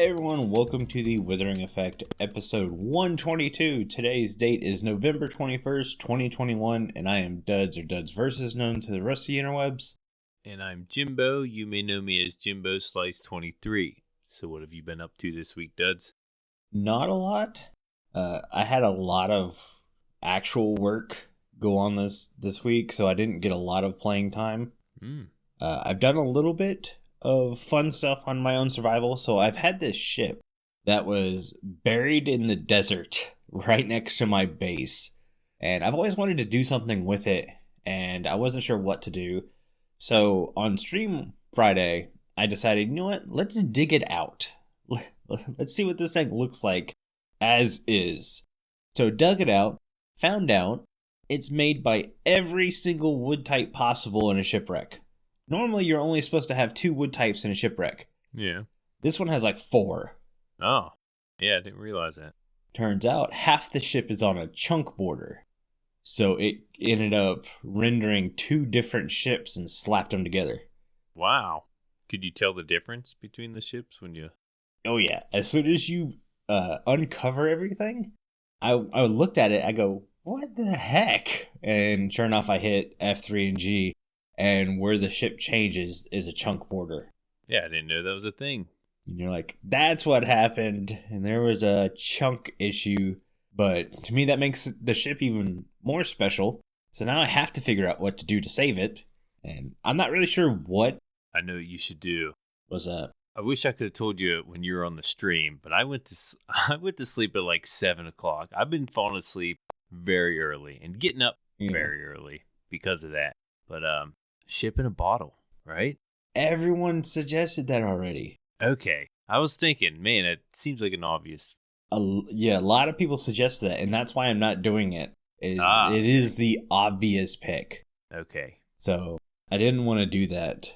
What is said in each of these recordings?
Hey everyone, welcome to the Withering Effect, episode 122. Today's date is November 21st, 2021, and I am Duds or Duds Versus, known to the rest of the interwebs. And I'm Jimbo. You may know me as Jimbo Slice 23. So what have you been up to this week, Duds? Not a lot. I had a lot of actual work go on this week, so I didn't get a lot of playing time. I've done a little bit of fun stuff on my own survival. So I've had this ship that was buried in the desert right next to my base, and I've always wanted to do something with it, and I wasn't sure what to do. So on stream Friday, I decided, you know what, let's dig it out. Let's see what this thing looks like as is. So dug it out, found out it's made by every single wood type possible in a shipwreck. Normally, you're only supposed to have 2 wood types in a shipwreck. Yeah. This one has like 4. Oh, yeah, I didn't realize that. Turns out half the ship is on a chunk border. So it ended up rendering 2 different ships and slapped them together. Wow. Could you tell the difference between the ships when you... Oh yeah, as soon as you uncover everything, I looked at it, I go, what the heck? And sure enough, I hit F3 and G. And where the ship changes is a chunk border. Yeah, I didn't know that was a thing. And you're like, that's what happened. And there was a chunk issue. But to me, that makes the ship even more special. So now I have to figure out what to do to save it. And I'm not really sure what. I know what you should do. What's that? I wish I could have told you when you were on the stream, but I went to sleep at like 7 o'clock. I've been falling asleep very early and getting up very early because of that. But ship in a bottle, right? Everyone suggested that already. Okay. I was thinking, man, it seems like an obvious. Yeah, a lot of people suggested that, and that's why I'm not doing it. It is the obvious pick. Okay. So I didn't want to do that.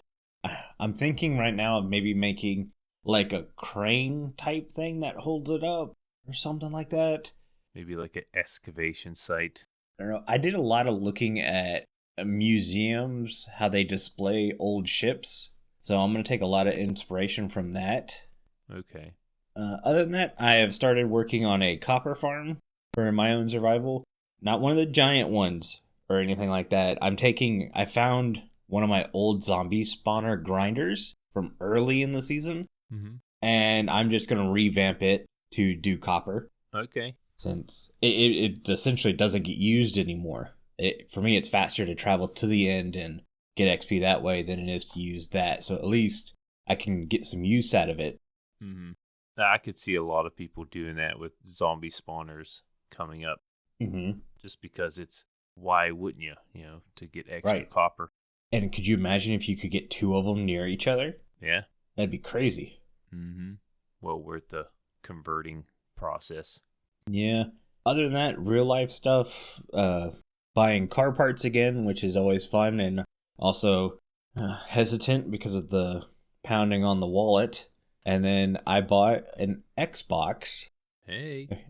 I'm thinking right now of maybe making like a crane type thing that holds it up or something like that. Maybe like an excavation site. I don't know. I did a lot of looking at museums, how they display old ships. So I'm going to take a lot of inspiration from that. Okay. Other than that, I have started working on a copper farm for my own survival. Not one of the giant ones or anything like that. I found one of my old zombie spawner grinders from early in the season. Mm-hmm. And I'm just going to revamp it to do copper. Okay. Since it essentially doesn't get used anymore. For me, it's faster to travel to the end and get XP that way than it is to use that. So at least I can get some use out of it. Mm-hmm. I could see a lot of people doing that with zombie spawners coming up. Mm-hmm. Just because why wouldn't you, to get extra copper. And could you imagine if you could get 2 of them near each other? Yeah. That'd be crazy. Mm-hmm. Well worth the converting process. Yeah. Other than that, real life stuff, buying car parts again, which is always fun, and also hesitant because of the pounding on the wallet. And then I bought an Xbox. Hey.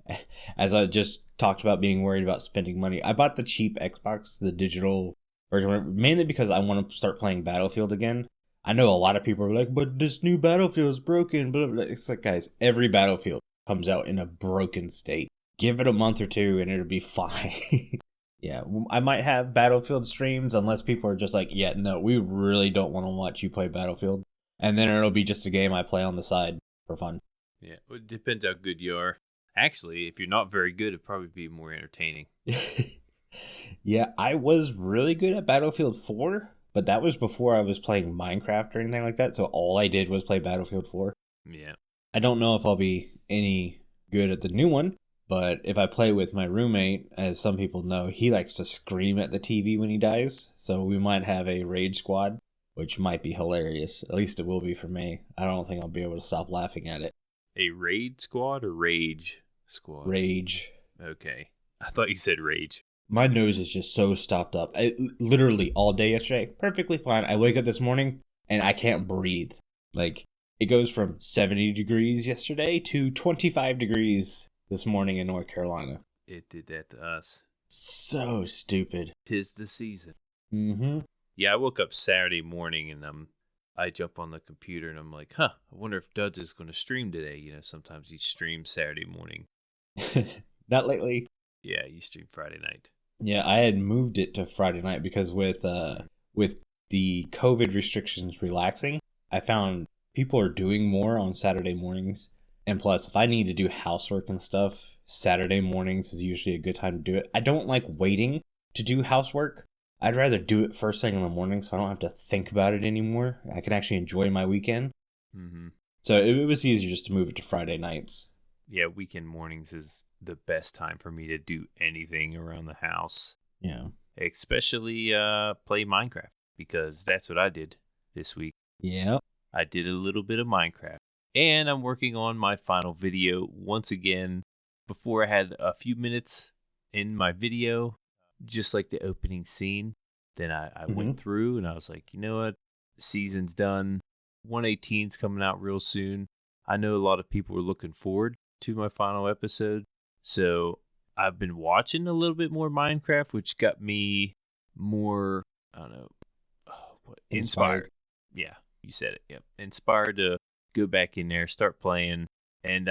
As I just talked about being worried about spending money, I bought the cheap Xbox, the digital version, mainly because I want to start playing Battlefield again. I know a lot of people are like, but this new Battlefield is broken. Blah, blah. It's like, guys, every Battlefield comes out in a broken state. Give it a month or 2 and it'll be fine. Yeah, I might have Battlefield streams unless people are just like, yeah, no, we really don't want to watch you play Battlefield. And then it'll be just a game I play on the side for fun. Yeah, it depends how good you are. Actually, if you're not very good, it'd probably be more entertaining. Yeah, I was really good at Battlefield 4, but that was before I was playing Minecraft or anything like that. So all I did was play Battlefield 4. Yeah. I don't know if I'll be any good at the new one. But if I play with my roommate, as some people know, he likes to scream at the TV when he dies. So we might have a rage squad, which might be hilarious. At least it will be for me. I don't think I'll be able to stop laughing at it. A raid squad or rage squad? Rage. Okay. I thought you said rage. My nose is just so stopped up. Literally all day yesterday, perfectly fine. I wake up this morning and I can't breathe. Like, it goes from 70 degrees yesterday to 25 degrees this morning in North Carolina. It did that to us. So stupid. 'Tis the season. Mm-hmm. Yeah, I woke up Saturday morning and I jump on the computer and I'm like, I wonder if Duds is going to stream today. Sometimes he streams Saturday morning. Not lately. Yeah, you stream Friday night. Yeah, I had moved it to Friday night because with the COVID restrictions relaxing, I found people are doing more on Saturday mornings. And plus, if I need to do housework and stuff, Saturday mornings is usually a good time to do it. I don't like waiting to do housework. I'd rather do it first thing in the morning so I don't have to think about it anymore. I can actually enjoy my weekend. Mm-hmm. So it was easier just to move it to Friday nights. Yeah, weekend mornings is the best time for me to do anything around the house. Yeah. Especially play Minecraft, because that's what I did this week. Yeah. I did a little bit of Minecraft. And I'm working on my final video once again. Before I had a few minutes in my video, just like the opening scene. Then I went through and I was like, you know what? The season's done. 118's coming out real soon. I know a lot of people are looking forward to my final episode. So I've been watching a little bit more Minecraft, which got me more, I don't know, inspired. Yeah, you said it. Yep. Inspired to go back in there, start playing. And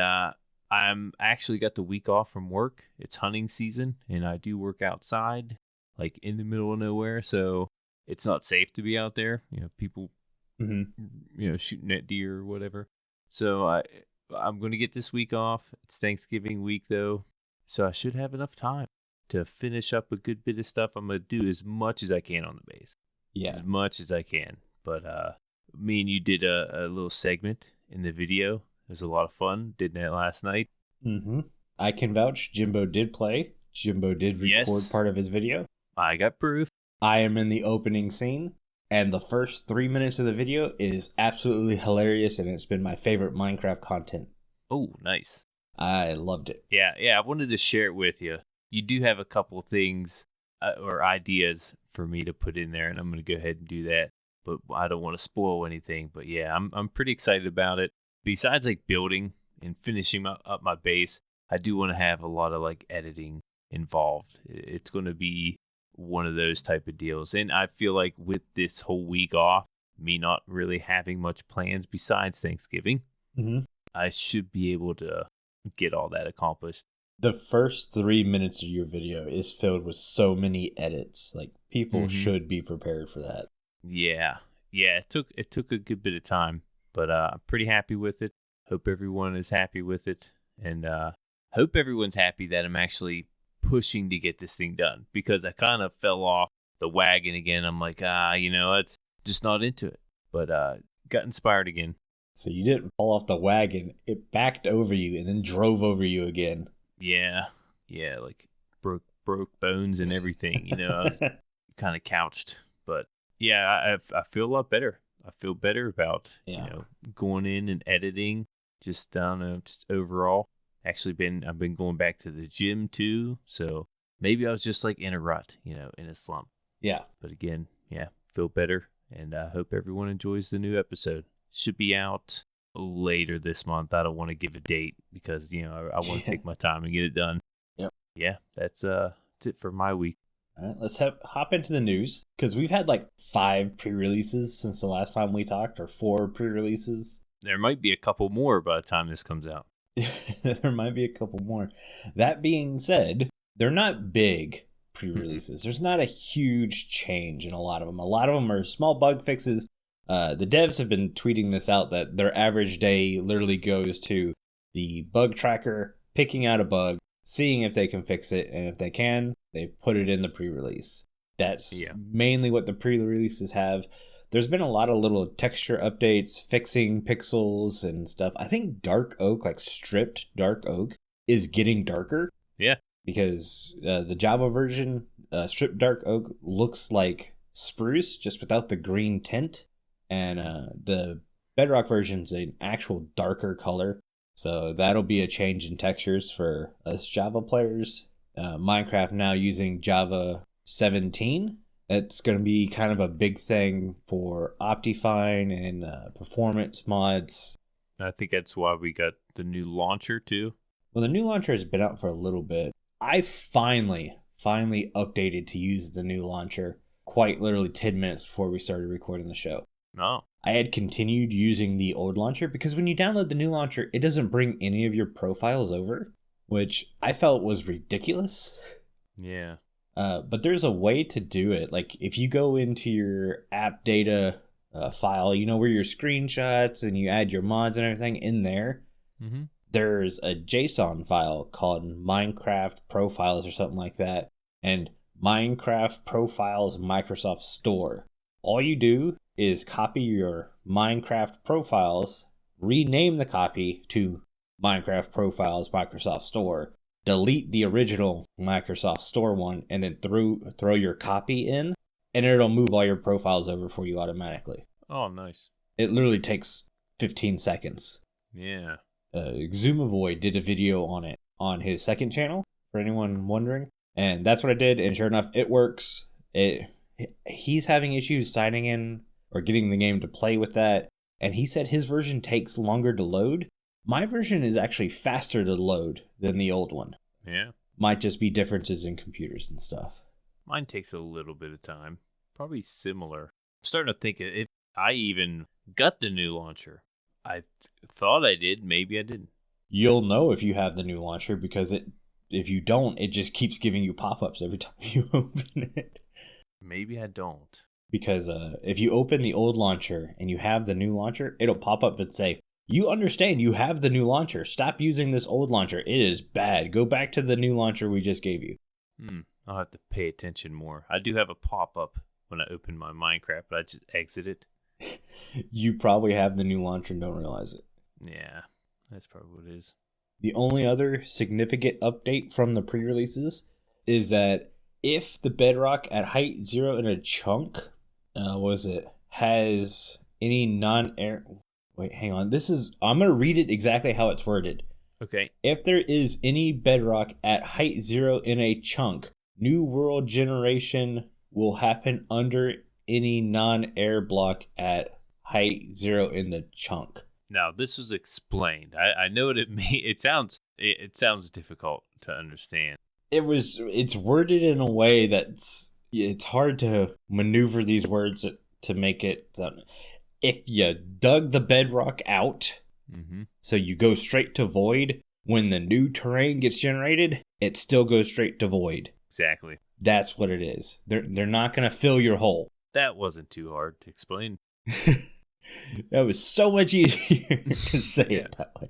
I'm actually got the week off from work. It's hunting season, and I do work outside, like in the middle of nowhere. So it's not safe to be out there. People, shooting at deer or whatever. So I'm going to get this week off. It's Thanksgiving week, though. So I should have enough time to finish up a good bit of stuff. I'm going to do as much as I can on the base. Yeah. As much as I can. But me and you did a little segment in the video. It was a lot of fun. Did that last night. Mm-hmm. I can vouch. Jimbo did play. Jimbo did record part of his video. I got proof. I am in the opening scene. And the first 3 minutes of the video is absolutely hilarious. And it's been my favorite Minecraft content. Oh, nice. I loved it. Yeah. I wanted to share it with you. You do have a couple things or ideas for me to put in there. And I'm going to go ahead and do that. But I don't want to spoil anything. But yeah, I'm pretty excited about it. Besides like building and finishing up my base, I do want to have a lot of like editing involved. It's going to be one of those type of deals. And I feel like with this whole week off, me not really having much plans besides Thanksgiving, I should be able to get all that accomplished. The first 3 minutes of your video is filled with so many edits. Like people should be prepared for that. Yeah. It took a good bit of time, but I'm pretty happy with it. Hope everyone is happy with it, and hope everyone's happy that I'm actually pushing to get this thing done, because I kind of fell off the wagon again. I'm like, it's just not into it, but got inspired again. So you didn't fall off the wagon. It backed over you and then drove over you again. Yeah, like broke bones and everything, kind of couched. But yeah, I feel a lot better. I feel better about, going in and editing. Just, I don't know, just overall. Actually I've been going back to the gym too. So maybe I was just like in a rut, in a slump. Yeah. But again, feel better. And I hope everyone enjoys the new episode. Should be out later this month. I don't want to give a date because, I want to take my time and get it done. Yep. Yeah, that's it for my week. All right, let's hop into the news, because we've had like 5 pre-releases since the last time we talked, or 4 pre-releases. There might be a couple more by the time this comes out. There might be a couple more. That being said, they're not big pre-releases. There's not a huge change in a lot of them. A lot of them are small bug fixes. The devs have been tweeting this out, that their average day literally goes to the bug tracker, picking out a bug, seeing if they can fix it, and if they can, they put it in the pre-release. That's mainly what the pre-releases have. There's been a lot of little texture updates, fixing pixels and stuff. I think dark oak, like stripped dark oak, is getting darker. Yeah. Because the Java version, stripped dark oak, looks like spruce, just without the green tint. And the Bedrock version's an actual darker color. So that'll be a change in textures for us Java players. Minecraft now using Java 17. That's going to be kind of a big thing for Optifine and performance mods. I think that's why we got the new launcher too. Well, the new launcher has been out for a little bit. I finally updated to use the new launcher quite literally 10 minutes before we started recording the show. Oh. I had continued using the old launcher because when you download the new launcher, it doesn't bring any of your profiles over, which I felt was ridiculous. Yeah. But there's a way to do it. Like if you go into your app data file, where your screenshots and you add your mods and everything in there, there's a JSON file called Minecraft Profiles or something like that. And Minecraft Profiles Microsoft Store. All you do is copy your Minecraft Profiles, rename the copy to Minecraft Profiles Microsoft Store, delete the original Microsoft Store one, and then throw your copy in, and it'll move all your profiles over for you automatically. Oh, nice. It literally takes 15 seconds. Yeah. Zoomavoid did a video on it on his second channel, for anyone wondering. And that's what I did, and sure enough, it works. He's having issues signing in or getting the game to play with that, and he said his version takes longer to load. My version is actually faster to load than the old one. Yeah. Might just be differences in computers and stuff. Mine takes a little bit of time. Probably similar. I'm starting to think if I even got the new launcher. I thought I did. Maybe I didn't. You'll know if you have the new launcher because if you don't, it just keeps giving you pop-ups every time you open it. Maybe I don't. Because if you open the old launcher and you have the new launcher, it'll pop up and say, you understand you have the new launcher. Stop using this old launcher. It is bad. Go back to the new launcher we just gave you. I'll have to pay attention more. I do have a pop-up when I open my Minecraft, but I just exit it. You probably have the new launcher and don't realize it. Yeah, that's probably what it is. The only other significant update from the pre-releases is that if the Bedrock at height 0 in a chunk, has any non-air... Wait, hang on. I'm going to read it exactly how it's worded. Okay. If there is any Bedrock at height 0 in a chunk, new world generation will happen under any non-air block at height 0 in the chunk. Now, this was explained. I know what it means. It sounds difficult to understand. It's worded in a way it's hard to maneuver these words to make it sound. If you dug the bedrock out, so you go straight to void, when the new terrain gets generated, it still goes straight to void. Exactly. That's what it is. They're not going to fill your hole. That wasn't too hard to explain. That was so much easier to say it that way.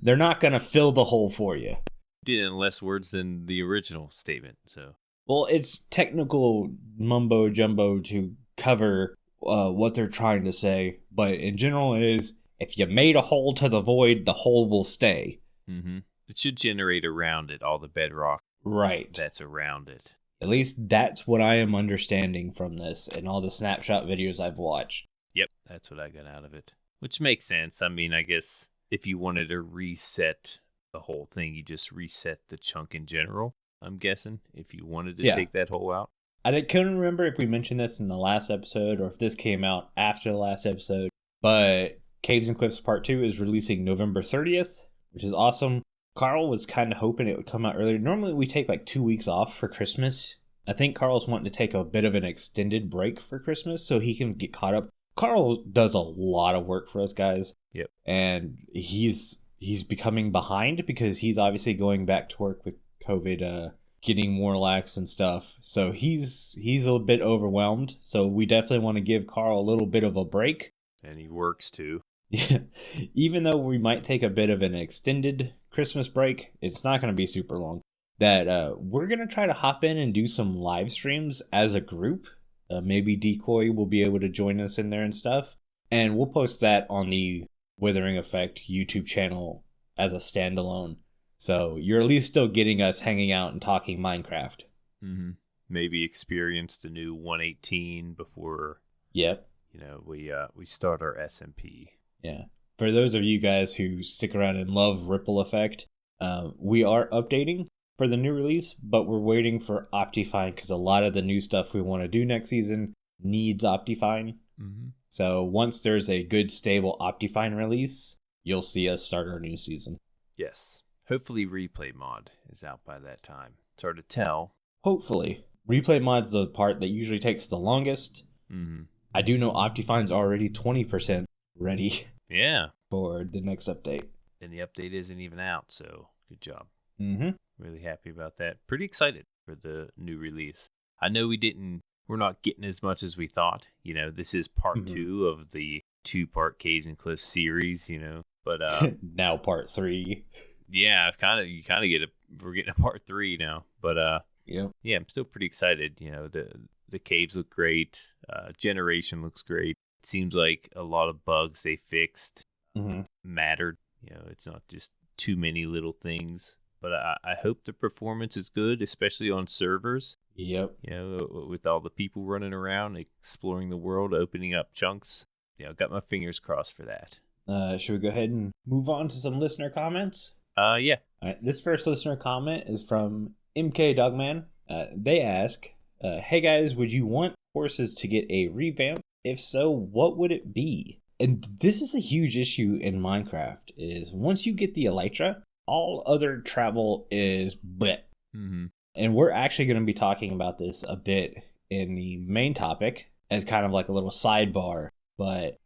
They're not going to fill the hole for you. Did it in less words than the original statement, so. Well, it's technical mumbo jumbo to cover what they're trying to say, but in general it is, if you made a hole to the void, the hole will stay. It should generate around it all the bedrock. Right. That's around it. At least that's what I am understanding from this and all the snapshot videos I've watched. Yep, that's what I got out of it. Which makes sense. I mean, I guess if you wanted to reset the whole thing, you just reset the chunk in general, I'm guessing, if you wanted to take that hole out. I couldn't remember if we mentioned this in the last episode or if this came out after the last episode, but Caves and Cliffs Part 2 is releasing November 30th, which is awesome. Carl was kind of hoping it would come out earlier. Normally we take like 2 weeks off for Christmas. I think Carl's wanting to take a bit of an extended break for Christmas so he can get caught up. Carl does a lot of work for us guys. Yep. And he's becoming behind because he's obviously going back to work with COVID, getting more lax and stuff. So he's a bit overwhelmed. So we definitely want to give Carl a little bit of a break. And he works too. Yeah. Even though we might take a bit of an extended Christmas break, it's not going to be super long. That we're going to try to hop in and do some live streams as a group. Maybe Decoy will be able to join us in there and stuff. And we'll post that on the Withering Effect YouTube channel as a standalone. So you're at least still getting us hanging out and talking Minecraft. Maybe experience the new 118 before. Yep. We start our SMP. Yeah. For those of you guys who stick around and love Ripple Effect, we are updating for the new release, but we're waiting for Optifine because a lot of the new stuff we want to do next season needs Optifine. So once there's a good, stable Optifine release, you'll see us start our new season. Yes. Hopefully Replay Mod is out by that time. It's hard to tell. Hopefully. Replay Mod's the part that usually takes the longest. I do know Optifine's already 20% ready Yeah. for the next update. And the update isn't even out, so good job. Mm-hmm. Really happy about that. Pretty excited for the new release. I know we're not getting as much as we thought. This is part 2 of the 2-part Caves and Cliffs series, but now part 3. Yeah, we're getting a part 3 now. But yeah, I'm still pretty excited. The caves look great. Generation looks great. It seems like a lot of bugs they fixed mattered. It's not just too many little things. But I hope the performance is good, especially on servers. Yep. With all the people running around, exploring the world, opening up chunks. Got my fingers crossed for that. Should we go ahead and move on to some listener comments? Yeah. All right, this first listener comment is from mkdogman. They ask, hey guys, would you want horses to get a revamp? If so, what would it be? And this is a huge issue in Minecraft, is once you get the Elytra, all other travel is bleh. Mm-hmm. And we're actually going to be talking about this a bit in the main topic as kind of like a little sidebar. But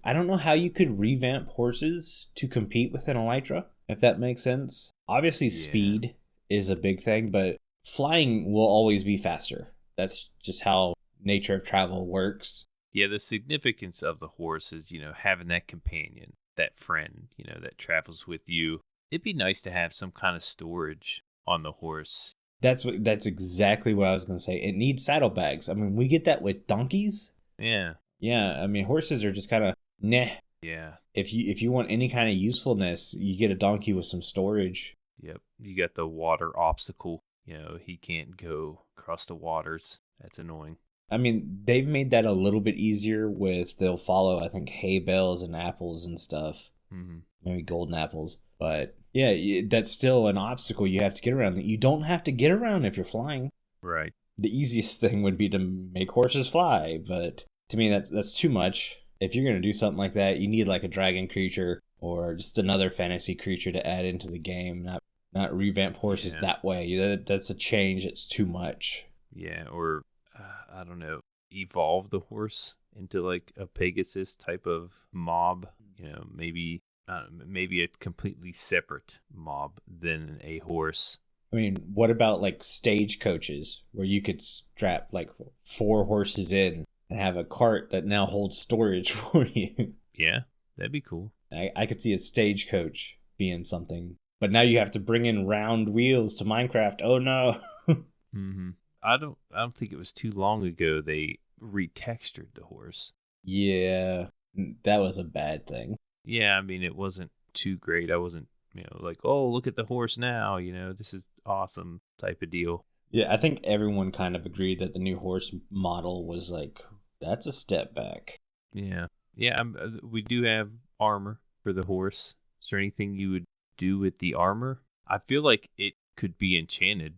I don't know how you could revamp horses to compete with an Elytra, if that makes sense. Obviously, speed is a big thing, but flying will always be faster. That's just how nature of travel works. Yeah, the significance of the horse is, having that companion, that friend, that travels with you. It'd be nice to have some kind of storage on the horse. That's exactly what I was going to say. It needs saddlebags. I mean, we get that with donkeys. Yeah. Yeah, I mean, horses are just kind of nah. Yeah. If you want any kind of usefulness, you get a donkey with some storage. Yep. You got the water obstacle. He can't go across the waters. That's annoying. I mean, they've made that a little bit easier with they'll follow, I think, hay bales and apples and stuff. Mm-hmm. Maybe golden apples. But yeah, that's still an obstacle you have to get around. You don't have to get around if you're flying. Right. The easiest thing would be to make horses fly, but to me, that's too much. If you're going to do something like that, you need like a dragon creature or just another fantasy creature to add into the game, not revamp horses that way. That's a change. It's too much. Yeah, or I don't know, evolve the horse into like a Pegasus type of mob. Maybe a completely separate mob than a horse. I mean, what about like stagecoaches where you could strap like 4 horses in and have a cart that now holds storage for you? Yeah, that'd be cool. I could see a stagecoach being something. But now you have to bring in round wheels to Minecraft. Oh no. Mm-hmm. I don't think it was too long ago they retextured the horse. Yeah, that was a bad thing. Yeah, I mean, it wasn't too great. I wasn't, like, oh, look at the horse now, this is awesome type of deal. Yeah, I think everyone kind of agreed that the new horse model was like, that's a step back. Yeah. Yeah, we do have armor for the horse. Is there anything you would do with the armor? I feel like it could be enchanted,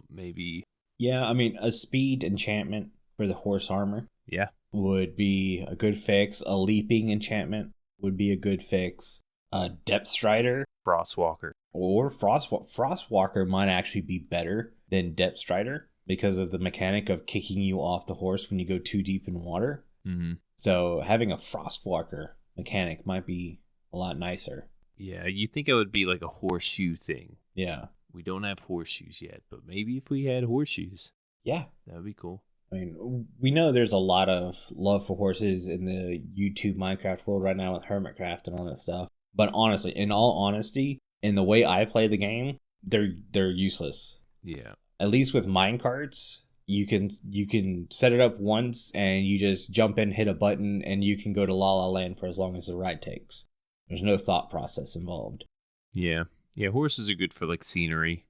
maybe. Yeah, I mean, a speed enchantment for the horse armor would be a good fix. A leaping enchantment would be a good fix. A depth strider. Frostwalker. Or Frostwalker might actually be better than depth strider because of the mechanic of kicking you off the horse when you go too deep in water. Mm-hmm. So having a Frostwalker mechanic might be a lot nicer. Yeah, you think it would be like a horseshoe thing. Yeah. We don't have horseshoes yet, but maybe if we had horseshoes. Yeah. That would be cool. I mean, we know there's a lot of love for horses in the YouTube Minecraft world right now with Hermitcraft and all that stuff. But honestly, in all honesty, in the way I play the game, they're useless. Yeah. At least with minecarts, you can set it up once and you just jump in, hit a button, and you can go to La La Land for as long as the ride takes. There's no thought process involved. Yeah. Yeah, horses are good for like scenery,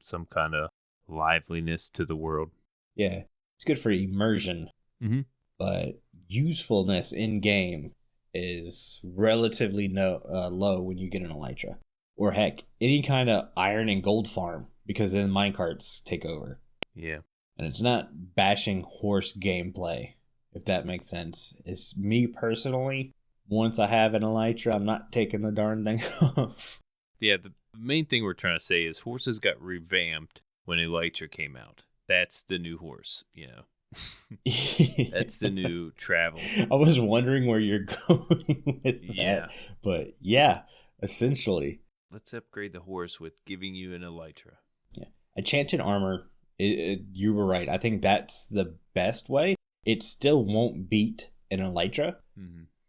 some kind of liveliness to the world. Yeah. It's good for immersion, but usefulness in game is relatively low when you get an Elytra. Or heck, any kind of iron and gold farm, because then minecarts take over. Yeah. And it's not bashing horse gameplay, if that makes sense. It's me personally, once I have an Elytra, I'm not taking the darn thing off. Yeah, the main thing we're trying to say is horses got revamped when Elytra came out. That's the new horse, That's the new travel. I was wondering where you're going with Yeah. that. But yeah, essentially. Let's upgrade the horse with giving you an elytra. Yeah. Enchanted armor, you were right. I think that's the best way. It still won't beat an elytra,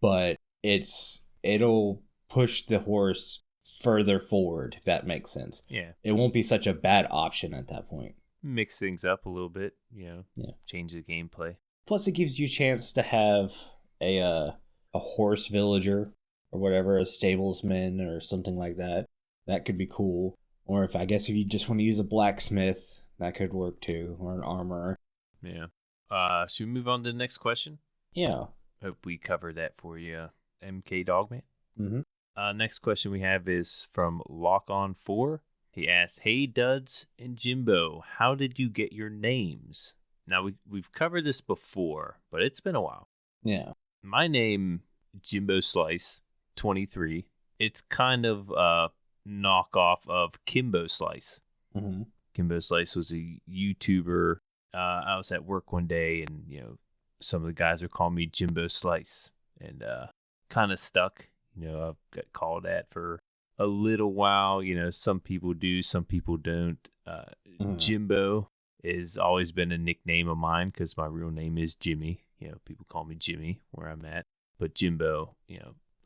but it'll push the horse further forward, if that makes sense. Yeah. It won't be such a bad option at that point. Mix things up a little bit, Yeah. Change the gameplay. Plus, it gives you a chance to have a horse villager or whatever, a stablesman or something like that. That could be cool. Or if you just want to use a blacksmith, that could work too, or an armorer. Yeah. Should we move on to the next question? Yeah. Hope we covered that for you, mkdogman. Mm-hmm. Next question we have is from Lock-On4. He asks, "Hey Duds and Jimbo, how did you get your names?" Now we've covered this before, but it's been a while. Yeah. My name, Jimbo Slice 23. It's kind of a knockoff of Kimbo Slice. Mm-hmm. Kimbo Slice was a YouTuber. I was at work one day, and some of the guys were calling me Jimbo Slice, and kind of stuck. I've got called that for a little while. Some people do, some people don't. Jimbo has always been a nickname of mine because my real name is Jimmy. People call me Jimmy where I'm at, but Jimbo,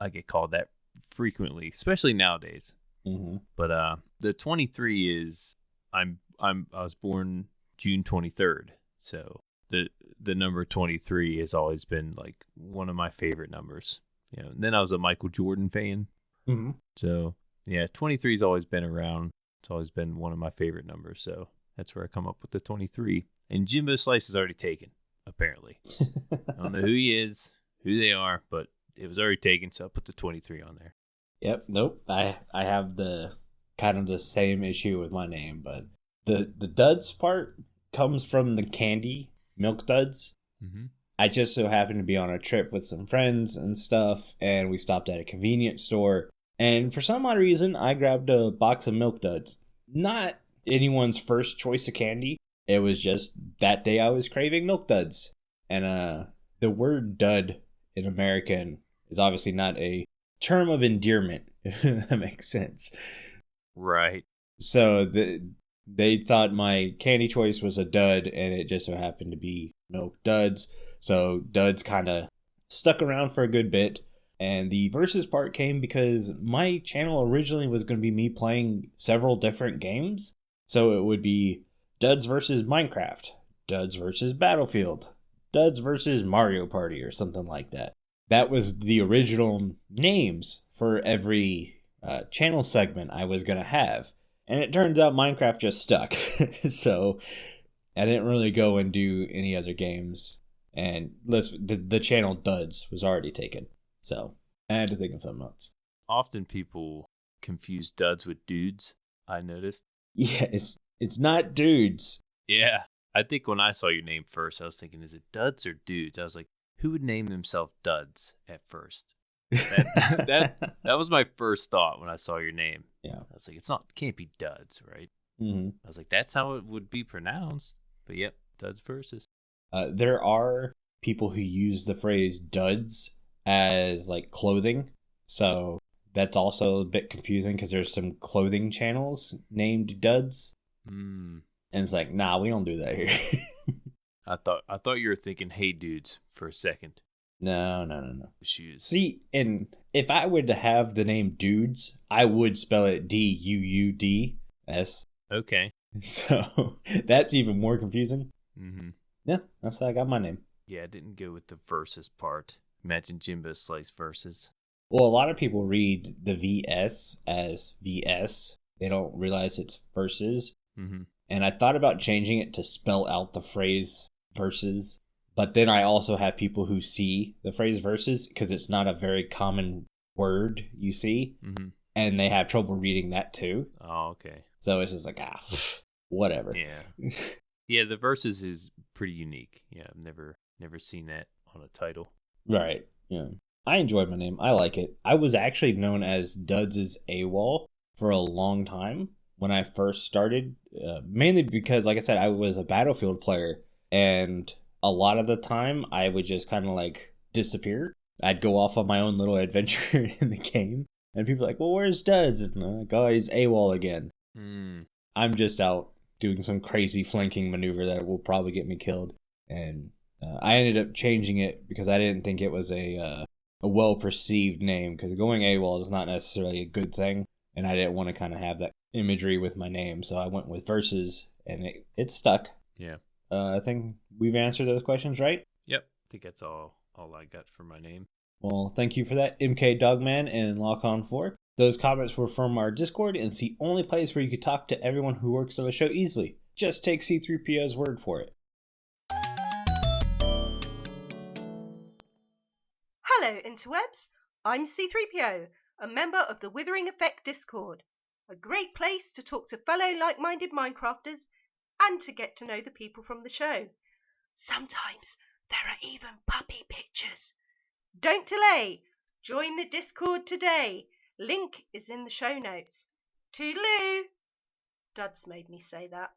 I get called that frequently, especially nowadays. Mm-hmm. But the 23 is I was born June 23rd, so the number 23 has always been like one of my favorite numbers. And then I was a Michael Jordan fan, so yeah, 23 has always been around. It's always been one of my favorite numbers, so that's where I come up with the 23. And Jimbo Slice is already taken, apparently. I don't know who he is, who they are, but it was already taken, so I put the 23 on there. Yep. Nope. I have the kind of the same issue with my name, but the Duds part comes from the candy Milk Duds. Mm-hmm. I just so happened to be on a trip with some friends and stuff, and we stopped at a convenience store, and for some odd reason, I grabbed a box of Milk Duds. Not anyone's first choice of candy. It was just that day I was craving Milk Duds. And the word dud in American is obviously not a term of endearment, if that makes sense. Right. So they thought my candy choice was a dud, and it just so happened to be Milk Duds. So Duds kind of stuck around for a good bit. And the versus part came because my channel originally was going to be me playing several different games. So it would be Duds versus Minecraft, Duds versus Battlefield, Duds versus Mario Party, or something like that. That was the original names for every channel segment I was going to have. And it turns out Minecraft just stuck. So I didn't really go and do any other games. And the channel Duds was already taken. So I had to think of something else. Often people confuse duds with dudes, I noticed. Yeah, it's not dudes. Yeah. I think when I saw your name first, I was thinking, is it duds or dudes? I was like, who would name themselves Duds at first? That was my first thought when I saw your name. Yeah. I was like, it can't be Duds, right? Mm-hmm. I was like, that's how it would be pronounced. But yep, Duds versus. There are people who use the phrase duds as like clothing. So that's also a bit confusing because there's some clothing channels named Duds. And it's like, nah, we don't do that here. I thought you were thinking, hey dudes, for a second. No. Shoes. See, and if I were to have the name Dudes, I would spell it Duuds. Okay. So that's even more confusing. Mm-hmm. Yeah, that's how I got my name. Yeah, I didn't go with the versus part. Imagine Jimbo Slice versus. Well, a lot of people read the VS as VS. They don't realize it's versus. Mm-hmm. And I thought about changing it to spell out the phrase versus. But then I also have people who see the phrase versus because it's not a very common word you see. Mm-hmm. And they have trouble reading that too. Oh, okay. So it's just like, whatever. Yeah. Yeah, the versus is pretty unique. Yeah, I've never seen that on a title. Right. Yeah. I enjoy my name. I like it. I was actually known as Duds' AWOL for a long time when I first started, mainly because, like I said, I was a Battlefield player, and a lot of the time I would just kind of like disappear. I'd go off on my own little adventure in the game. And people are like, well, where's DuDs? And I'm like, oh, he's AWOL again. I'm just out doing some crazy flanking maneuver that will probably get me killed. And I ended up changing it because I didn't think it was a well-perceived name, because going AWOL is not necessarily a good thing, and I didn't want to kind of have that imagery with my name, so I went with Versus, and it stuck. Yeah. I think we've answered those questions, right? Yep. I think that's all I got for my name. Well, thank you for that, mkdogman and Lock-On4. Those comments were from our Discord, and it's the only place where you could talk to everyone who works on the show easily. Just take C3PO's word for it. Hello, interwebs. I'm C3PO, a member of the Withering Effect Discord. A great place to talk to fellow like-minded Minecrafters and to get to know the people from the show. Sometimes there are even puppy pictures. Don't delay. Join the Discord today. Link is in the show notes. Toodaloo! Duds made me say that.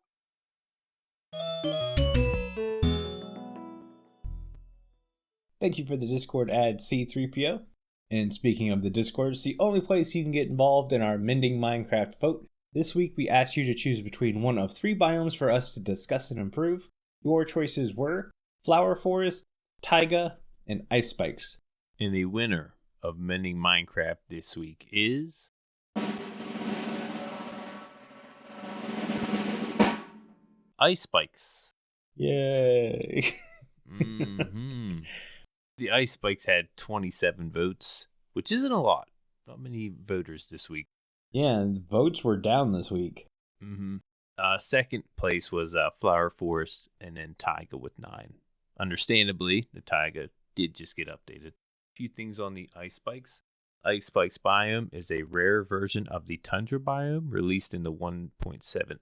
Thank you for the Discord ad, C3PO. And speaking of the Discord, it's the only place you can get involved in our Mending Minecraft vote. This week we asked you to choose between one of 3 biomes for us to discuss and improve. Your choices were Flower Forest, Taiga, and Ice Spikes. And the winner of Mending Minecraft this week is... Ice Spikes. Yay! Mm-hmm. The Ice Spikes had 27 votes, which isn't a lot. Not many voters this week. Yeah, the votes were down this week. Mm-hmm. Second place was Flower Forest, and then Taiga with 9. Understandably, the Taiga did just get updated. A few things on the Ice Spikes. Ice Spikes biome is a rare version of the Tundra biome released in the 1.7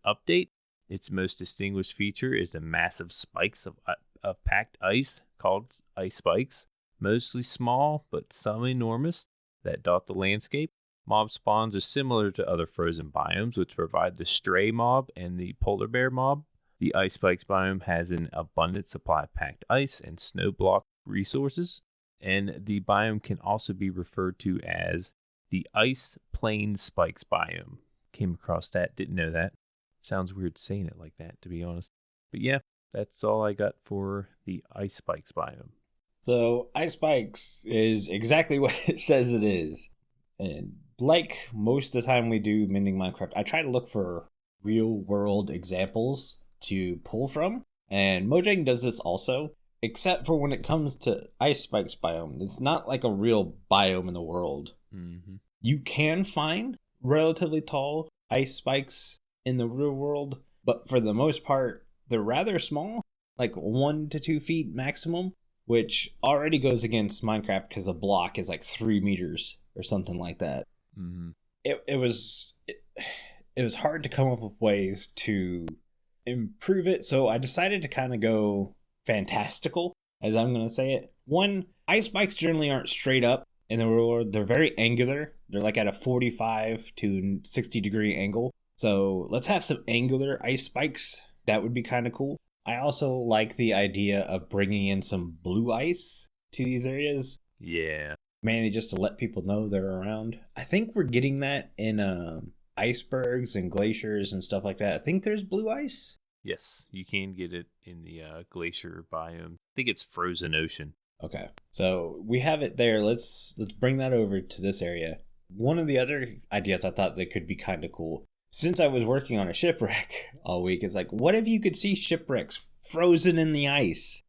update. Its most distinguished feature is the massive spikes of packed ice called Ice Spikes, mostly small but some enormous, that dot the landscape. Mob spawns are similar to other frozen biomes, which provide the stray mob and the polar bear mob. The Ice Spikes biome has an abundant supply of packed ice and snow block resources, and the biome can also be referred to as the Ice Plain Spikes biome. Came across that, didn't know that. Sounds weird saying it like that, to be honest. But yeah, that's all I got for the Ice Spikes biome. So, Ice Spikes is exactly what it says it is. And like most of the time we do Mending Minecraft, I try to look for real-world examples to pull from. And Mojang does this also, except for when it comes to Ice Spikes biome. It's not like a real biome in the world. Mm-hmm. You can find relatively tall ice spikes in the real world, but for the most part, they're rather small, like 1 to 2 feet maximum, which already goes against Minecraft because a block is like 3 meters or something like that. Mm-hmm. It was hard to come up with ways to improve it, so I decided to kind of go fantastical, as I'm going to say it. One, ice spikes generally aren't straight up in the real world. They're very angular. They're like at a 45 to 60 degree angle. So let's have some angular ice spikes. That would be kind of cool. I also like the idea of bringing in some blue ice to these areas. Yeah. Mainly just to let people know they're around. I think we're getting that in icebergs and glaciers and stuff like that. I think there's blue ice. Yes, you can get it in the glacier biome. I think it's frozen ocean. Okay, so we have it there. Let's bring that over to this area. One of the other ideas I thought that could be kind of cool, since I was working on a shipwreck all week, is like, what if you could see shipwrecks frozen in the ice?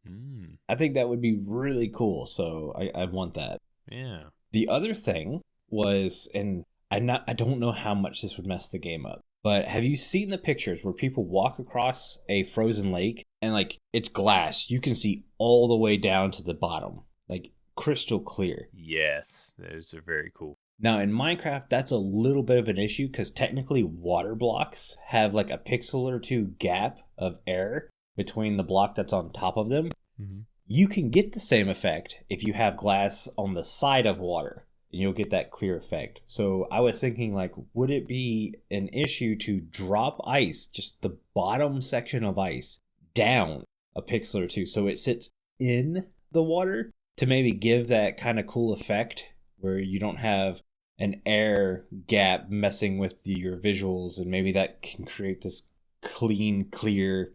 I think that would be really cool, so I want that. Yeah. The other thing was, and I don't know how much this would mess the game up, but have you seen the pictures where people walk across a frozen lake and like it's glass? You can see all the way down to the bottom, like crystal clear. Yes, those are very cool. Now in Minecraft, that's a little bit of an issue because technically water blocks have like a pixel or 2 gap of air between the block that's on top of them. Mm-hmm. You can get the same effect if you have glass on the side of water, and you'll get that clear effect. So I was thinking, like, would it be an issue to drop ice, just the bottom section of ice, down, a pixel or two. So it sits in the water to maybe give that kind of cool effect where you don't have an air gap messing with your visuals, and maybe that can create this clean, clear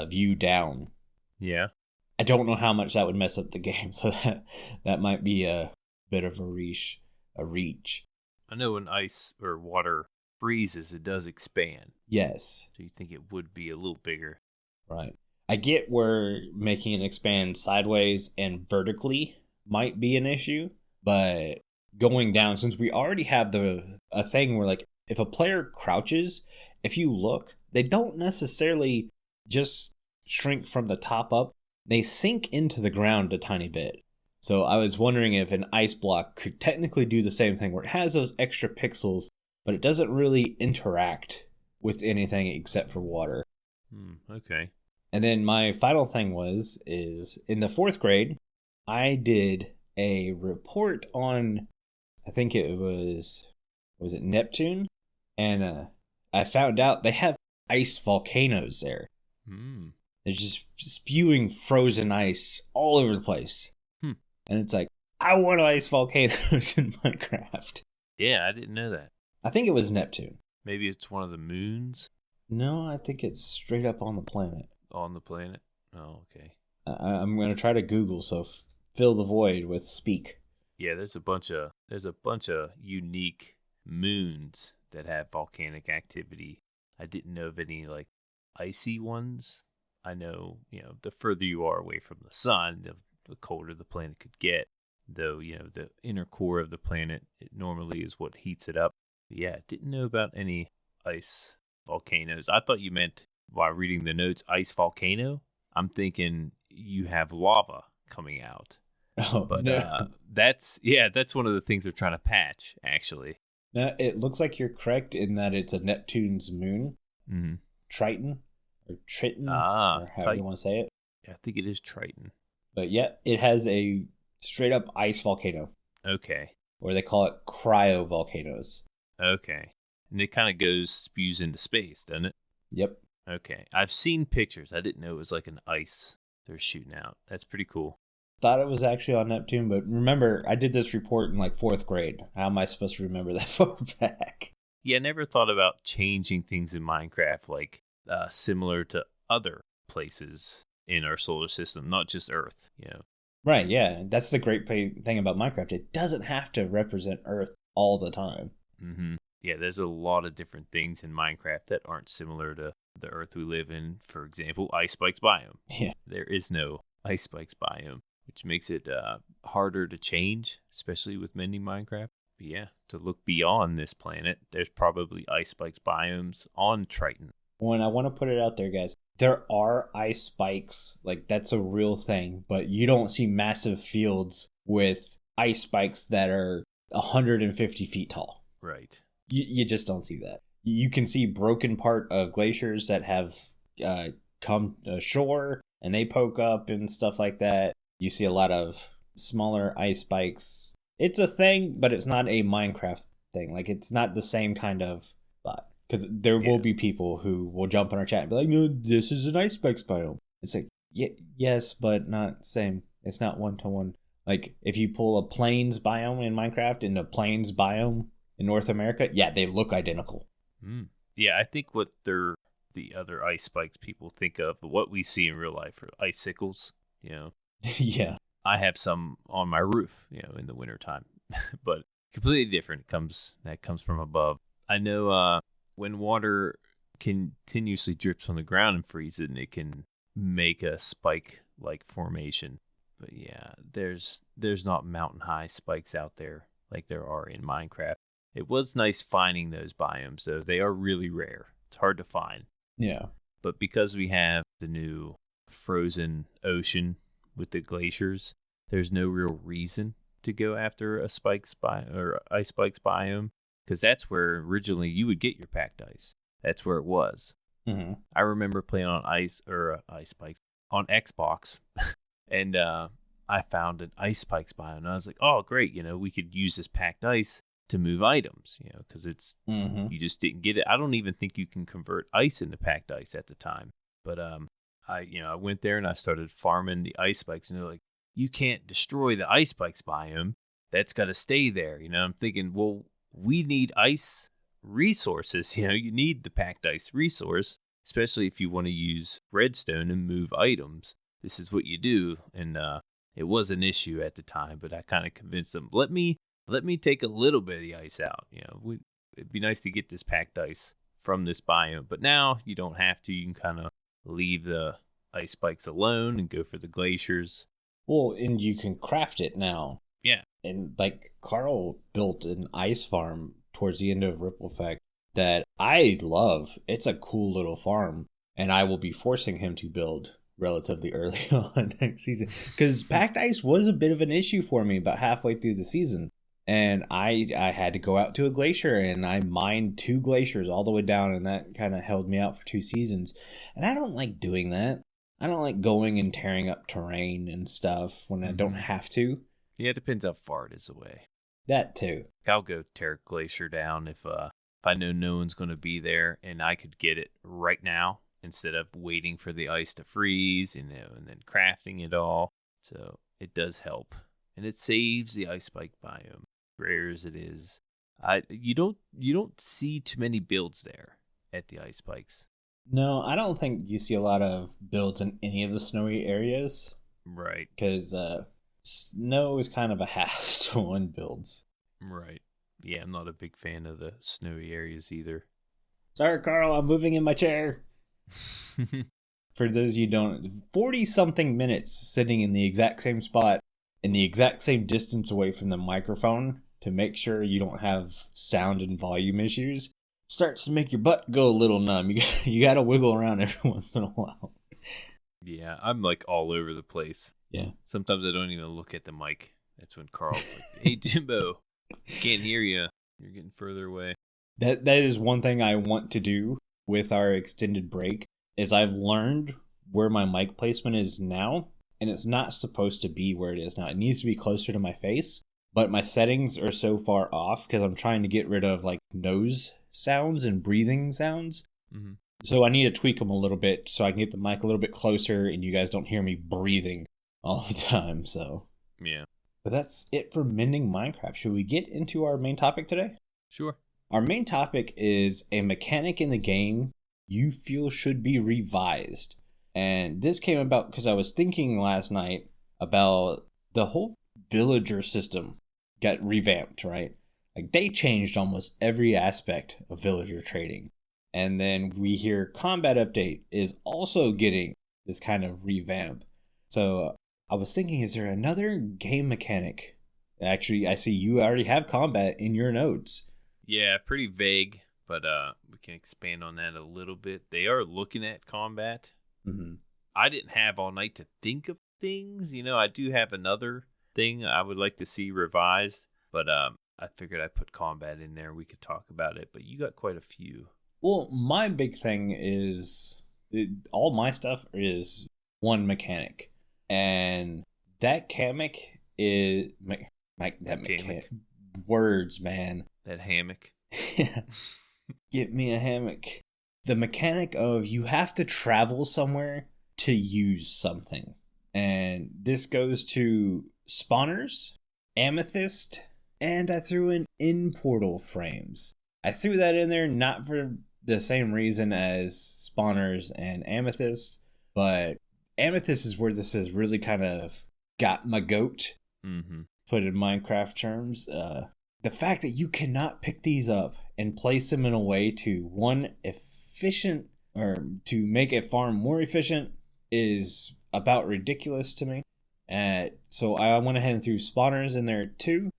view down. Yeah. I don't know how much that would mess up the game, so that might be a bit of a reach. I know when ice or water freezes, it does expand. Yes. So you think it would be a little bigger. Right. I get where making it expand sideways and vertically might be an issue, but going down, since we already have a thing where, like, if a player crouches, if you look, they don't necessarily just shrink from the top up. They sink into the ground a tiny bit. So I was wondering if an ice block could technically do the same thing, where it has those extra pixels, but it doesn't really interact with anything except for water. Okay. And then my final thing is in the 4th grade, I did a report on, I think it was it Neptune? And I found out they have ice volcanoes there. They're just spewing frozen ice all over the place. And it's like, I want ice volcanoes in Minecraft. Yeah, I didn't know that. I think it was Neptune. Maybe it's one of the moons? No, I think it's straight up on the planet. On the planet? Oh, okay. I'm going to try to Google, so fill the void with speak. Yeah, there's a bunch of unique moons that have volcanic activity. I didn't know of any like icy ones. I know, the further you are away from the sun, the colder the planet could get. Though, the inner core of the planet, it normally is what heats it up. But yeah, didn't know about any ice volcanoes. I thought you meant, while reading the notes, ice volcano. I'm thinking you have lava coming out. Oh, but no. that's one of the things they're trying to patch, actually. No, it looks like you're correct in that it's a Neptune's moon. Mm-hmm. Triton or Triton, or however you want to say it. I think it is Triton. But yeah, it has a straight up ice volcano. Okay. Or they call it cryovolcanoes. Okay. And it kind of spews into space, doesn't it? Yep. Okay. I've seen pictures. I didn't know it was like an ice they're shooting out. That's pretty cool. Thought it was actually on Neptune, but remember, I did this report in like 4th grade. How am I supposed to remember that far back? Yeah, I never thought about changing things in Minecraft like similar to other places in our solar system, not just Earth, Right, yeah. That's the great thing about Minecraft. It doesn't have to represent Earth all the time. Mm-hmm. Yeah, there's a lot of different things in Minecraft that aren't similar to the Earth we live in. For example, Ice Spikes biome. Yeah. There is no Ice Spikes biome, which makes it harder to change, especially with mending Minecraft. But yeah, to look beyond this planet, there's probably Ice Spikes biomes on Triton. When I want to put it out there, guys, there are ice spikes, like that's a real thing, but you don't see massive fields with ice spikes that are 150 feet tall. Right. You just don't see that. You can see broken part of glaciers that have come ashore and they poke up and stuff like that. You see a lot of smaller ice spikes. It's a thing, but it's not a Minecraft thing. Like, it's not the same kind of spot. Because there will be people who will jump on our chat and be like, no, this is an ice spikes biome. It's like, yes, but not same. It's not one-to-one. Like, if you pull a plains biome in Minecraft and a plains biome in North America, yeah, they look identical. Yeah, I think what the other ice spikes people think of, what we see in real life are icicles, Yeah. I have some on my roof, in the wintertime. But completely different. That comes from above. I know when water continuously drips on the ground and freezes, it can make a spike-like formation. But yeah, there's not mountain-high spikes out there like there are in Minecraft. It was nice finding those biomes, though. They are really rare. It's hard to find. Yeah. But because we have the new frozen ocean with the glaciers, there's no real reason to go after a ice spikes biome, because that's where originally you would get your packed ice. That's where it was. Mm-hmm. I remember playing on ice spikes on Xbox, and I found an ice spikes biome, and I was like, oh great, we could use this packed ice to move items, because it's you just didn't get it. I don't even think you can convert ice into packed ice at the time, but I went there and I started farming the ice spikes, and they're like, you can't destroy the ice spikes biome. That's got to stay there. I'm thinking, well, we need ice resources. You need the packed ice resource, especially if you want to use redstone and move items. This is what you do. And it was an issue at the time, but I kind of convinced them, let me take a little bit of the ice out. It'd be nice to get this packed ice from this biome. But now you don't have to. You can kind of leave the ice spikes alone and go for the glaciers. Well, and you can craft it now. Yeah. And like Carl built an ice farm towards the end of Ripple Effect that I love. It's a cool little farm, and I will be forcing him to build relatively early on next season, because packed ice was a bit of an issue for me about halfway through the season, and I had to go out to a glacier, and I mined 2 glaciers all the way down, and that kind of held me out for 2 seasons, and I don't like doing that. I don't like going and tearing up terrain and stuff when I don't have to. Yeah, it depends how far it is away. That too. I'll go tear a glacier down if I know no one's going to be there, and I could get it right now instead of waiting for the ice to freeze, and then crafting it all. So it does help, and it saves the ice spike biome, rare as it is. You don't see too many builds there at the ice spikes. No, I don't think you see a lot of builds in any of the snowy areas. Right. Because snow is kind of a hassle in builds. Right. Yeah, I'm not a big fan of the snowy areas either. Sorry, Carl, I'm moving in my chair. For those of you who don't, 40-something minutes sitting in the exact same spot, in the exact same distance away from the microphone to make sure you don't have sound and volume issues starts to make your butt go a little numb. You got to wiggle around every once in a while. Yeah, I'm like all over the place. Yeah. Sometimes I don't even look at the mic. That's when Carl's like, hey, Jimbo, can't hear you. You're getting further away. That is one thing I want to do with our extended break, is I've learned where my mic placement is now, and it's not supposed to be where it is now. It needs to be closer to my face, but my settings are so far off because I'm trying to get rid of like nose sounds and breathing sounds. Mm-hmm. So I need to tweak them a little bit so I can get the mic a little bit closer and you guys don't hear me breathing all the time. So yeah. But that's it for Mending Minecraft. Should we get into our main topic today? Sure. Our main topic is a mechanic in the game you feel should be revised. And this came about because I was thinking last night about the whole villager system got revamped, right? Like they changed almost every aspect of villager trading. And then we hear Combat Update is also getting this kind of revamp. So I was thinking, is there another game mechanic? Actually, I see you already have combat in your notes. Yeah, pretty vague, but we can expand on that a little bit. They are looking at combat. Mm-hmm. I didn't have all night to think of things. I do have another thing I would like to see revised, but I figured I'd put combat in there. We could talk about it, but you got quite a few. Well, my big thing is all my stuff is one mechanic, and that mechanic is that mechanic. Words, man. That hammock. Get me a hammock. The mechanic of you have to travel somewhere to use something, and this goes to spawners, amethyst, and I threw in portal frames. I threw that in there not for the same reason as spawners and amethyst, but amethyst is where this has really kind of got my goat. Mm-hmm. Put in Minecraft terms. The fact that you cannot pick these up and place them in a way to efficient or to make a farm more efficient is about ridiculous to me. So I went ahead and threw spawners in there too.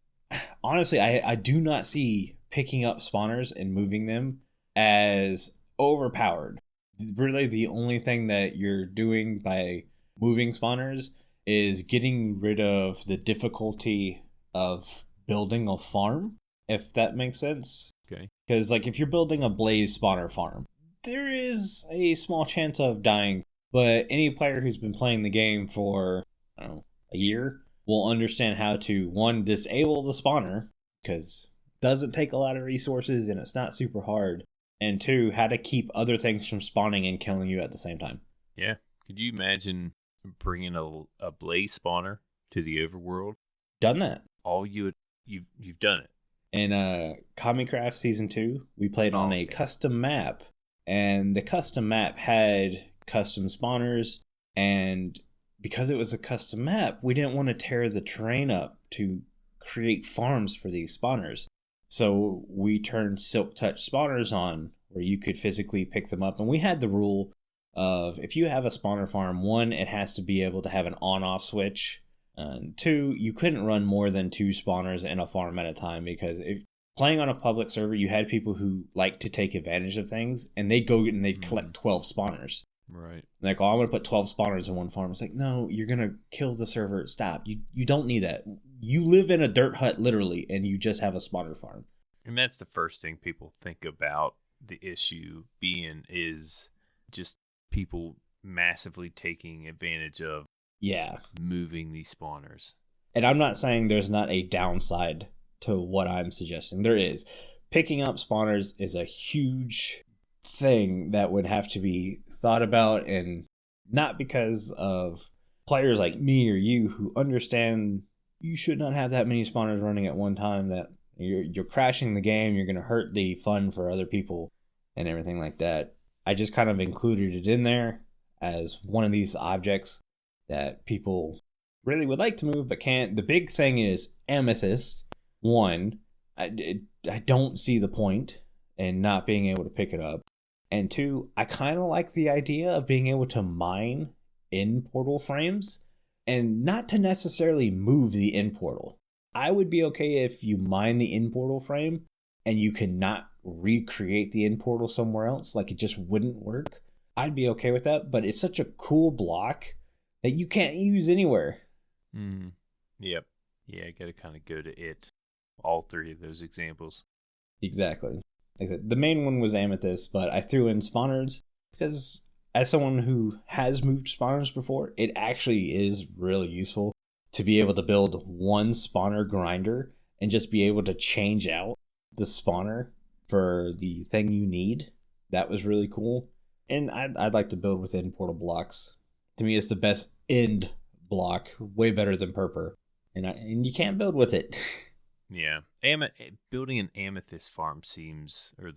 Honestly, I do not see picking up spawners and moving them as overpowered. Really, the only thing that you're doing by moving spawners is getting rid of the difficulty of building a farm, if that makes sense. Okay. Because like if you're building a blaze spawner farm, there is a small chance of dying, but any player who's been playing the game for, I don't know, a year will understand how to, one, disable the spawner, because it doesn't take a lot of resources and it's not super hard, and two, how to keep other things from spawning and killing you at the same time. Yeah, Could you imagine bringing a blaze spawner to the overworld? Done that. You've done it. In Commicraft Season 2, we played on a custom map, and the custom map had custom spawners, and because it was a custom map, we didn't want to tear the terrain up to create farms for these spawners. So we turned Silk Touch spawners on, where you could physically pick them up, and we had the rule of if you have a spawner farm, 1, it has to be able to have an on-off switch. And 2, you couldn't run more than 2 spawners in a farm at a time, because if playing on a public server, you had people who like to take advantage of things, and they'd go and they'd collect 12 spawners. Right. Like, oh, I'm going to put 12 spawners in one farm. It's like, no, you're going to kill the server. Stop. You don't need that. You live in a dirt hut, literally, and you just have a spawner farm. And that's the first thing people think about the issue being is just people massively taking advantage of moving these spawners. And I'm not saying there's not a downside to what I'm suggesting. There is. Picking up spawners is a huge thing that would have to be thought about, and not because of players like me or you who understand you should not have that many spawners running at one time, that you're crashing the game, you're going to hurt the fun for other people and everything like that. I just kind of included it in there as one of these objects that people really would like to move but can't. The big thing is Amethyst. 1, I don't see the point in not being able to pick it up. And 2, I kind of like the idea of being able to mine in portal frames and not to necessarily move the in portal. I would be okay if you mine the in portal frame and you cannot recreate the in portal somewhere else, like it just wouldn't work. I'd be okay with that, but it's such a cool block that you can't use anywhere. Yep. Yeah, I gotta kind of go to it. All 3 of those examples. Exactly. Like I said, the main one was Amethyst, but I threw in spawners because as someone who has moved spawners before, it actually is really useful to be able to build one spawner grinder and just be able to change out the spawner for the thing you need. That was really cool. And I'd like to build within portal blocks. To me, it's the best end block, way better than purple. And you can't build with it. Yeah. Building an amethyst farm seems, or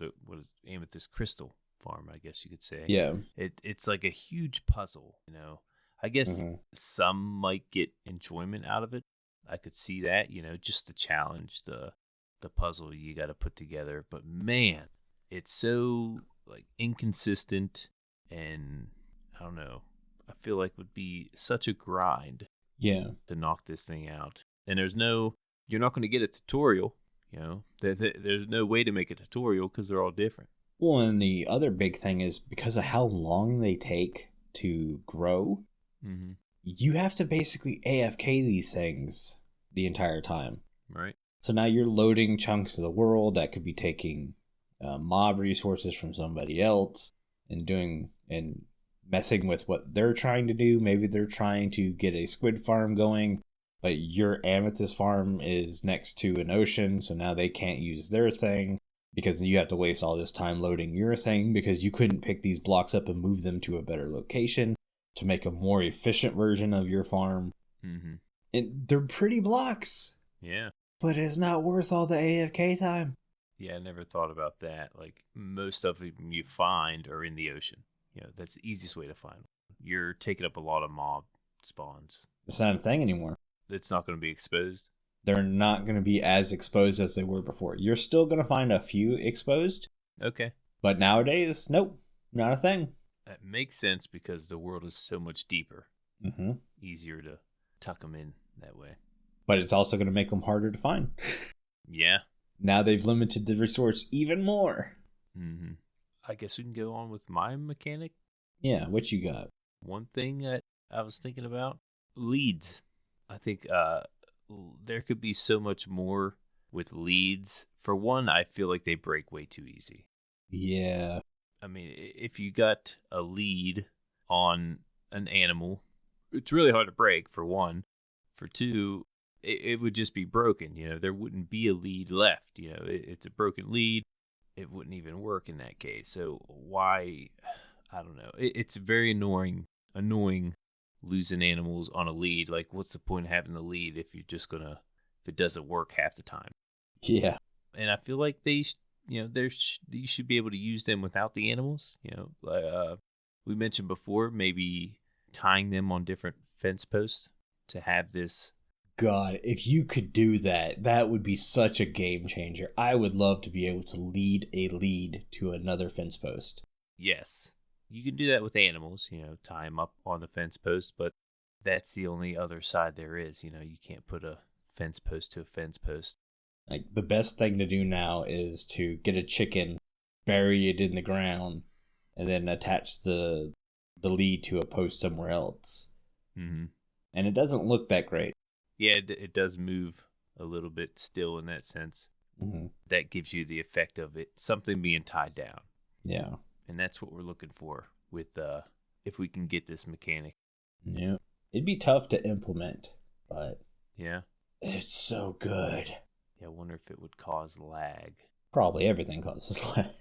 amethyst crystal farm, I guess you could say. Yeah. It's like a huge puzzle, you know. I guess some might get enjoyment out of it. I could see that, you know, just the challenge, the puzzle you got to put together. But man, it's so like inconsistent, and I don't know. I feel like it would be such a grind. Yeah. To knock this thing out. And you're not going to get a tutorial, you know. There's no way to make a tutorial because they're all different. Well, and the other big thing is because of how long they take to grow, you have to basically AFK these things the entire time. Right. So now you're loading chunks of the world that could be taking mob resources from somebody else and messing with what they're trying to do. Maybe they're trying to get a squid farm going, but your amethyst farm is next to an ocean, so now they can't use their thing because you have to waste all this time loading your thing because you couldn't pick these blocks up and move them to a better location to make a more efficient version of your farm. Mm-hmm. And they're pretty blocks. Yeah. But it's not worth all the AFK time. Yeah, I never thought about that. Like, most of them you find are in the ocean. You know, that's the easiest way to find them. You're taking up a lot of mob spawns. It's not a thing anymore. It's not going to be exposed. They're not going to be as exposed as they were before. You're still going to find a few exposed. Okay. But nowadays, nope, not a thing. That makes sense because the world is so much deeper. Mm-hmm. Easier to tuck them in that way. But it's also going to make them harder to find. Yeah. Now they've limited the resource even more. Mm-hmm. I guess we can go on with my mechanic. Yeah, what you got? One thing that I was thinking about, leads. I think there could be so much more with leads. For one, I feel like they break way too easy. Yeah. I mean, if you got a lead on an animal, it's really hard to break, for one. For two, it would just be broken. You know, there wouldn't be a lead left. You know, it's a broken lead. It wouldn't even work in that case. So why? I don't know. It's very annoying annoying losing animals on a lead. Like, what's the point of having the lead if you're just gonna, if it doesn't work half the time? Yeah. And I feel like you should be able to use them without the animals. We mentioned before, maybe tying them on different fence posts to have this. God, if you could do that, that would be such a game changer. I would love to be able to lead a lead to another fence post. Yes, you can do that with animals, tie them up on the fence post, but that's the only other side there is. You can't put a fence post to a fence post. Like, the best thing to do now is to get a chicken, bury it in the ground, and then attach the lead to a post somewhere else. Mm-hmm. And it doesn't look that great. Yeah, it does move a little bit still in that sense. Mm-hmm. That gives you the effect of it, something being tied down. Yeah. And that's what we're looking for with if we can get this mechanic. Yeah. It'd be tough to implement, but yeah, it's so good. Yeah, I wonder if it would cause lag. Probably everything causes lag.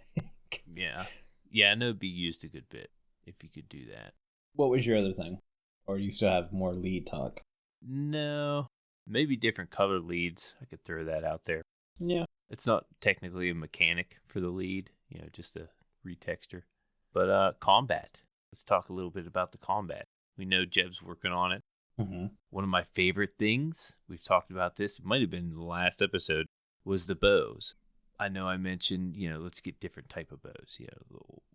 Yeah. Yeah, I know it'd be used a good bit if you could do that. What was your other thing? Or you still have more lead talk? No. Maybe different color leads. I could throw that out there. Yeah. It's not technically a mechanic for the lead, just a retexture. But combat. Let's talk a little bit about the combat. We know Jeb's working on it. Mm-hmm. One of my favorite things, we've talked about this, it might have been in the last episode, was the bows. I know I mentioned, let's get different type of bows.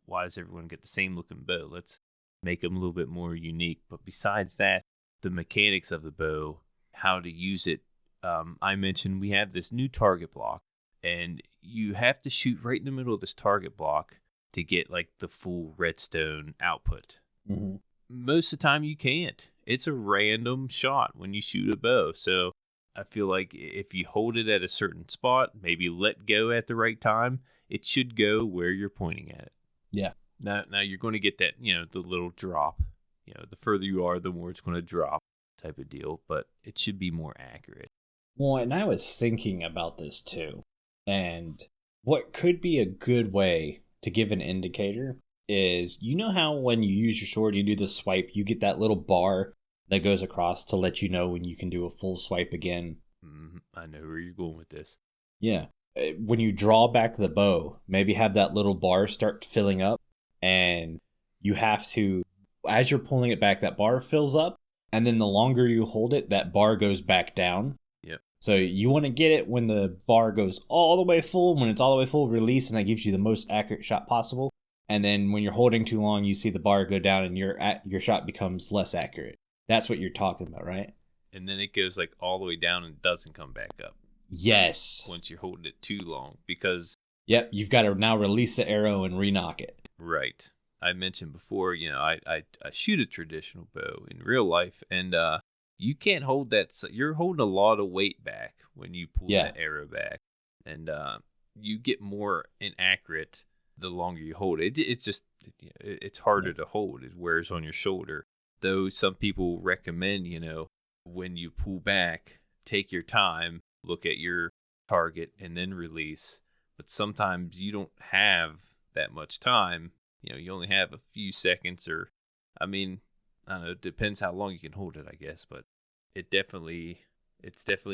Why does everyone get the same looking bow? Let's make them a little bit more unique. But besides that, the mechanics of the bow, how to use it, I mentioned we have this new target block, and you have to shoot right in the middle of this target block to get like the full redstone output. Mm-hmm. Most of the time you can't. It's a random shot when you shoot a bow. So I feel like if you hold it at a certain spot, maybe let go at the right time, it should go where you're pointing at it. Yeah. Now you're going to get that, the little drop. The further you are, the more it's going to drop type of deal. But it should be more accurate. Well, and I was thinking about this too. And what could be a good way to give an indicator is, how when you use your sword, you do the swipe, you get that little bar that goes across to let you know when you can do a full swipe again. I know where you're going with this. Yeah. When you draw back the bow, maybe have that little bar start filling up, and you have to, as you're pulling it back, that bar fills up, and then the longer you hold it, that bar goes back down. Yep. So you want to get it when the bar goes all the way full. When it's all the way full, release, and that gives you the most accurate shot possible. And then when you're holding too long, you see the bar go down and your shot becomes less accurate. That's what you're talking about, right? And then it goes like all the way down and doesn't come back up. Yes. Once you're holding it too long, because... Yep, you've got to now release the arrow and re-knock it. Right. I mentioned before, I shoot a traditional bow in real life, and you can't hold that. You're holding a lot of weight back when you pull that arrow back. And you get more inaccurate the longer you hold it. It's just, it's harder to hold. It wears on your shoulder. Though some people recommend, when you pull back, take your time, look at your target, and then release. But sometimes you don't have that much time. You only have a few seconds, or, I don't know, it depends how long you can hold it, I guess. But it's definitely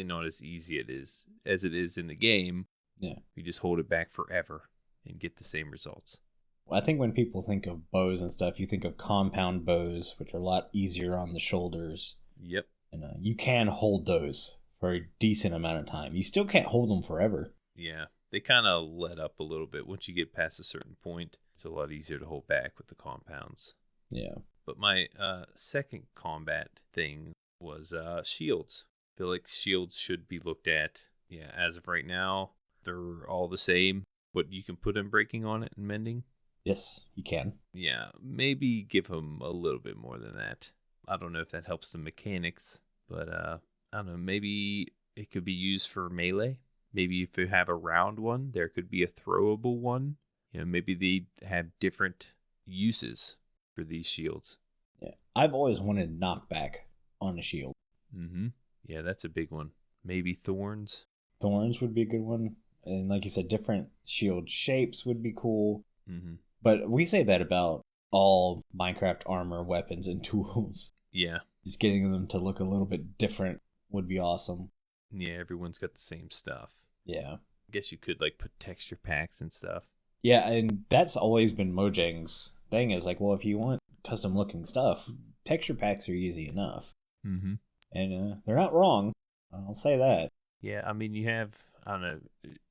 not as easy as it is in the game. Yeah. You just hold it back forever and get the same results. Well, I think when people think of bows and stuff, you think of compound bows, which are a lot easier on the shoulders. Yep. And you can hold those for a decent amount of time. You still can't hold them forever. Yeah. They kind of let up a little bit. Once you get past a certain point, it's a lot easier to hold back with the compounds. Yeah. But my second combat thing was shields. I feel like shields should be looked at. Yeah, as of right now, they're all the same. But you can put unbreaking on it and mending. Yes, you can. Yeah, maybe give them a little bit more than that. I don't know if that helps the mechanics, but I don't know. Maybe it could be used for melee. Maybe if you have a round one, there could be a throwable one. Maybe they have different uses for these shields. Yeah, I've always wanted knockback on a shield. Mm-hmm. Yeah, that's a big one. Maybe thorns. Thorns would be a good one. And like you said, different shield shapes would be cool. Mm-hmm. But we say that about all Minecraft armor, weapons, and tools. Yeah. Just getting them to look a little bit different would be awesome. Yeah, everyone's got the same stuff. Yeah. I guess you could like put texture packs and stuff. Yeah, and that's always been Mojang's thing is like, well, if you want custom looking stuff, texture packs are easy enough. Mm-hmm. And they're not wrong. I'll say that. Yeah, I mean, you have, I don't know,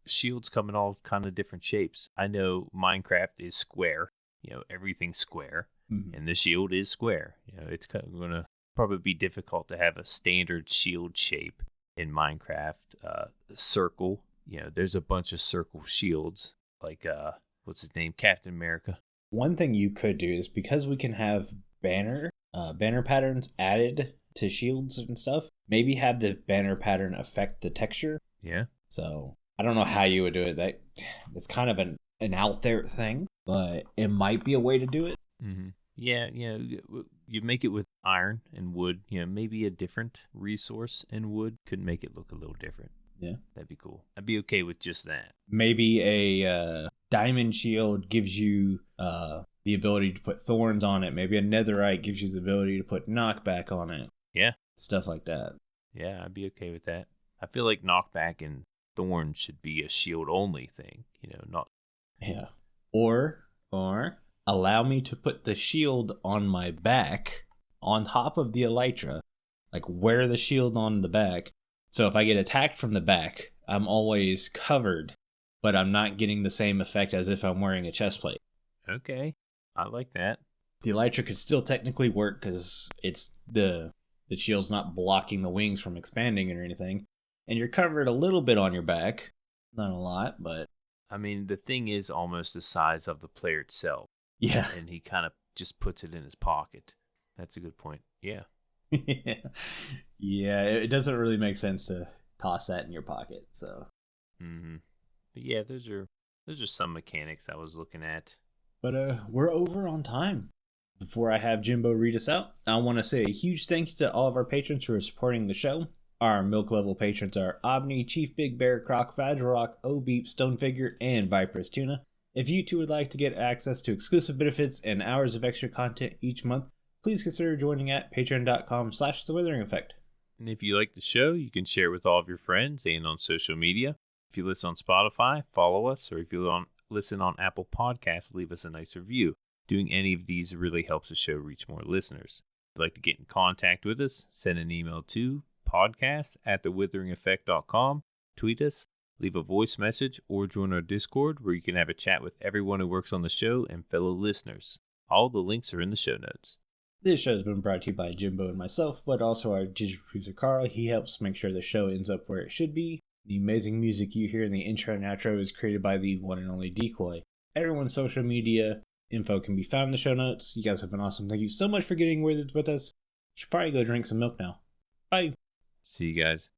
shields come in all kind of different shapes. I know Minecraft is square, everything's square, and the shield is square. It's going to probably be difficult to have a standard shield shape in Minecraft. Circle, there's a bunch of circle shields, like, what's his name, Captain America. One thing you could do is because we can have banner patterns added to shields and stuff, maybe have the banner pattern affect the texture. Yeah. So I don't know how you would do it. It's kind of an out there thing, but it might be a way to do it. Mm-hmm. Yeah, you make it with iron and wood. Maybe a different resource in wood could make it look a little different. Yeah, that'd be cool. I'd be okay with just that. Maybe a diamond shield gives you the ability to put thorns on it. Maybe a netherite gives you the ability to put knockback on it. Yeah. Stuff like that. Yeah, I'd be okay with that. I feel like knockback and thorns should be a shield only thing, not. Yeah. Or allow me to put the shield on my back on top of the elytra. Like wear the shield on the back. So if I get attacked from the back, I'm always covered, but I'm not getting the same effect as if I'm wearing a chest plate. Okay. I like that. The elytra could still technically work because it's the shield's not blocking the wings from expanding or anything. And you're covered a little bit on your back. Not a lot, but... I mean, the thing is almost the size of the player itself. Yeah. And he kind of just puts it in his pocket. That's a good point. Yeah. Yeah, it doesn't really make sense to toss that in your pocket, so... Mm-hmm. But yeah, those are some mechanics I was looking at. But we're over on time. Before I have Jimbo read us out, I want to say a huge thank you to all of our patrons who are supporting the show. Our milk level patrons are Omni, Chief Big Bear, Croc, Rock, O-Beep, Stonefigure, and Viper's Tuna. If you too would like to get access to exclusive benefits and hours of extra content each month, please consider joining at patreon.com/The Withering Effect. And if you like the show, you can share it with all of your friends and on social media. If you listen on Spotify, follow us, or if you listen on Apple Podcasts, leave us a nice review. Doing any of these really helps the show reach more listeners. If you'd like to get in contact with us, send an email to podcast@thewitheringeffect.com, tweet us, leave a voice message, or join our Discord where you can have a chat with everyone who works on the show and fellow listeners. All the links are in the show notes. This show has been brought to you by Jimbo and myself, but also our digital producer Carl. He helps make sure the show ends up where it should be. The amazing music you hear in the intro and outro is created by the one and only Decoy. Everyone's social media info can be found in the show notes. You guys have been awesome. Thank you so much for getting with us. You should probably go drink some milk now. Bye. See you guys.